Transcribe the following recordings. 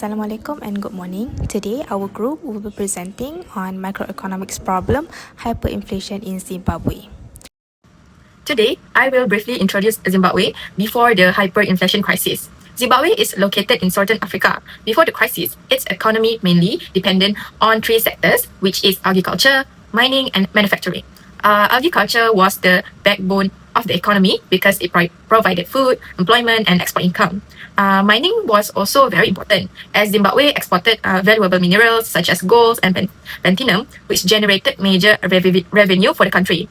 Assalamualaikum and good morning. Today, our group will be presenting on macroeconomics problem, hyperinflation in Zimbabwe. Today, I will briefly introduce Zimbabwe before the hyperinflation crisis. Zimbabwe is located in southern Africa. Before the crisis, its economy mainly depended on three sectors, which is agriculture, mining, and manufacturing. Agriculture was the backbone of the economy because it provided food, employment, and export income. Mining was also very important as Zimbabwe exported valuable minerals such as gold and platinum, which generated major revenue for the country.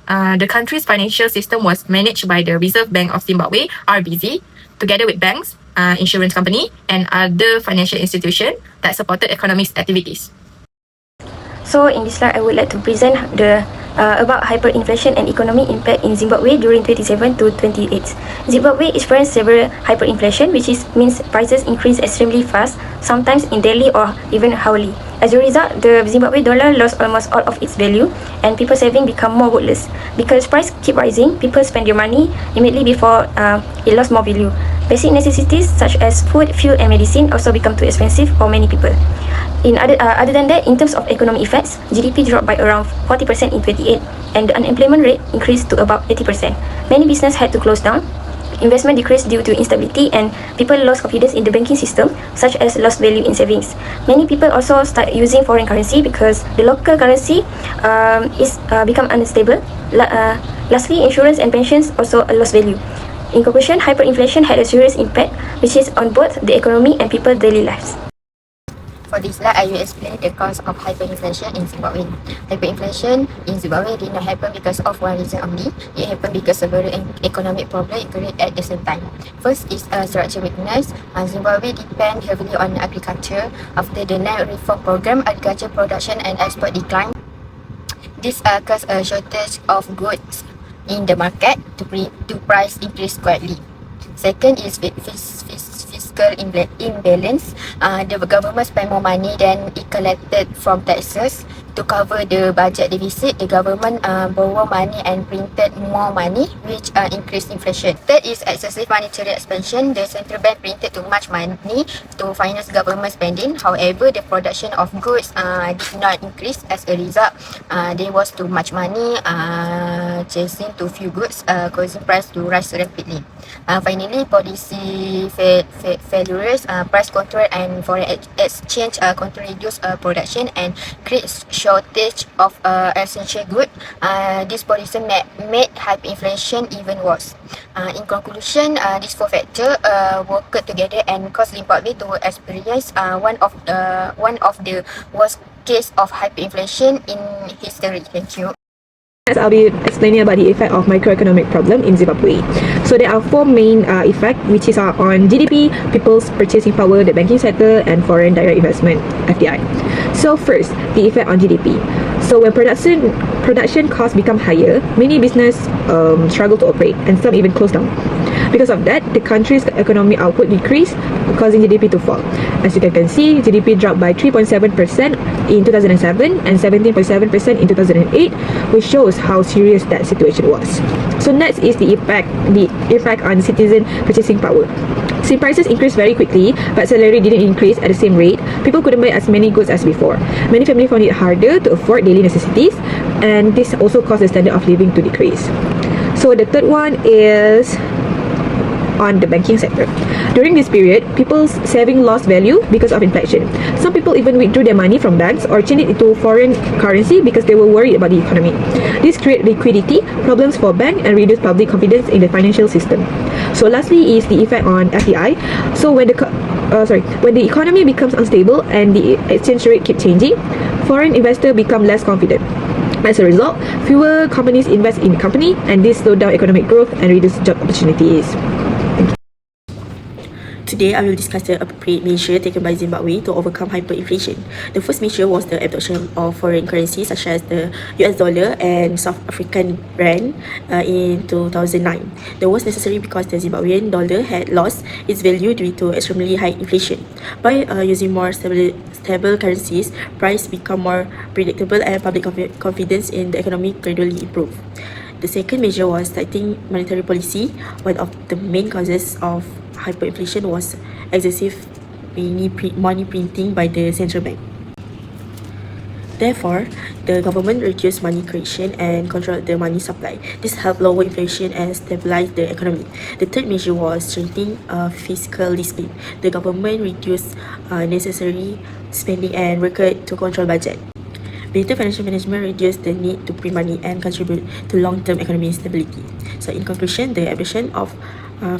The country's financial system was managed by the Reserve Bank of Zimbabwe, RBZ, together with banks, insurance company, and other financial institutions that supported economic activities. So in this slide, I would like to present about hyperinflation and economic impact in Zimbabwe during 27 to 28. Zimbabwe experienced severe hyperinflation, which means prices increase extremely fast, sometimes in daily or even hourly. As a result, the Zimbabwe dollar lost almost all of its value, and people saving become more worthless. Because price keep rising, people spend their money immediately before it lost more value. Basic necessities such as food, fuel, and medicine also become too expensive for many people. Other than that, in terms of economic effects, GDP dropped by around 40% in 28, and the unemployment rate increased to about 80%. Many businesses had to close down. Investment decreased due to instability, and people lost confidence in the banking system, such as lost value in savings. Many people also start using foreign currency because the local currency is become unstable. Lastly, insurance and pensions also lost value. In conclusion, hyperinflation had a serious impact, which is on both the economy and people's daily lives. For this slide, I will explain the cause of hyperinflation in Zimbabwe. Hyperinflation in Zimbabwe did not happen because of one reason only. It happened because several economic problems occurred at the same time. First is structural weakness. Zimbabwe depend heavily on agriculture. After the land reform program, agriculture production and export declined. This caused a shortage of goods in the market to price increase quietly. Second is fiscal imbalance. The government spent more money than it collected from taxes. To cover the budget deficit, the government borrowed money and printed more money, which increased inflation. Third is excessive monetary expansion. The central bank printed too much money to finance government spending. However, the production of goods did not increase. As a result, there was too much money chasing too few goods, causing price to rise rapidly. Finally, policy failures, price control and foreign exchange control reduce production and create shortage of essential goods. This policy made hyperinflation even worse. In conclusion, these four factors worked together and caused Zimbabwe to experience one of the worst case of hyperinflation in history. Thank you. Next, I'll be explaining about the effect of microeconomic problem in Zimbabwe. So there are four main effects, which is on GDP, people's purchasing power, the banking sector, and foreign direct investment (FDI). So first, the effect on GDP. So when production costs become higher, many business struggle to operate, and some even close down. Because of that, the country's economic output decreased, causing GDP to fall. As you can see, GDP dropped by 3.7% in 2007 and 17.7% in 2008, which shows how serious that situation was. So next is the effect on citizen purchasing power. Since prices increased very quickly, but salary didn't increase at the same rate, people couldn't buy as many goods as before. Many families found it harder to afford daily necessities, and this also caused the standard of living to decrease. So the third one is on the banking sector. During this period, people's saving lost value because of inflation. Some people even withdrew their money from banks or changed it into foreign currency because they were worried about the economy. This created liquidity problems for banks and reduced public confidence in the financial system. So lastly is the effect on FDI. So when the economy becomes unstable and the exchange rate keep changing, foreign investors become less confident. As a result, fewer companies invest in the company, and this slowed down economic growth and reduced job opportunities. Today, I will discuss the appropriate measure taken by Zimbabwe to overcome hyperinflation. The first measure was the adoption of foreign currencies such as the US dollar and South African rand in 2009. That was necessary because the Zimbabwean dollar had lost its value due to extremely high inflation. By using more stable currencies, price become more predictable and public confidence in the economy gradually improved. The second measure was tightening monetary policy. One of the main causes of hyperinflation was excessive mainly money printing by the central bank. Therefore, the government reduced money creation and controlled the money supply. This helped lower inflation and stabilize the economy. The third measure was strengthening fiscal discipline. The government reduced necessary spending and worked to control budget. Better financial management reduced the need to print money and contribute to long-term economic stability. So in conclusion, the abolition of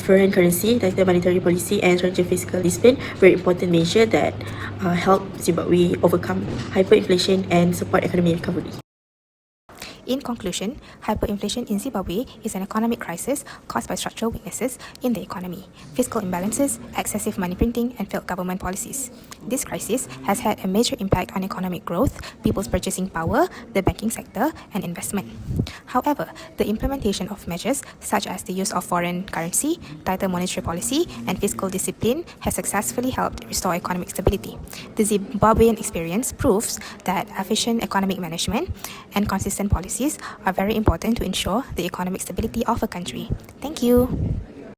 foreign currency, tighter monetary policy and stronger fiscal discipline were important measures that help Zimbabwe overcome hyperinflation and support economic recovery. In conclusion, hyperinflation in Zimbabwe is an economic crisis caused by structural weaknesses in the economy, fiscal imbalances, excessive money printing, and failed government policies. This crisis has had a major impact on economic growth, people's purchasing power, the banking sector, and investment. However, the implementation of measures such as the use of foreign currency, tighter monetary policy, and fiscal discipline has successfully helped restore economic stability. The Zimbabwean experience proves that efficient economic management and consistent policies are very important to ensure the economic stability of a country. Thank you.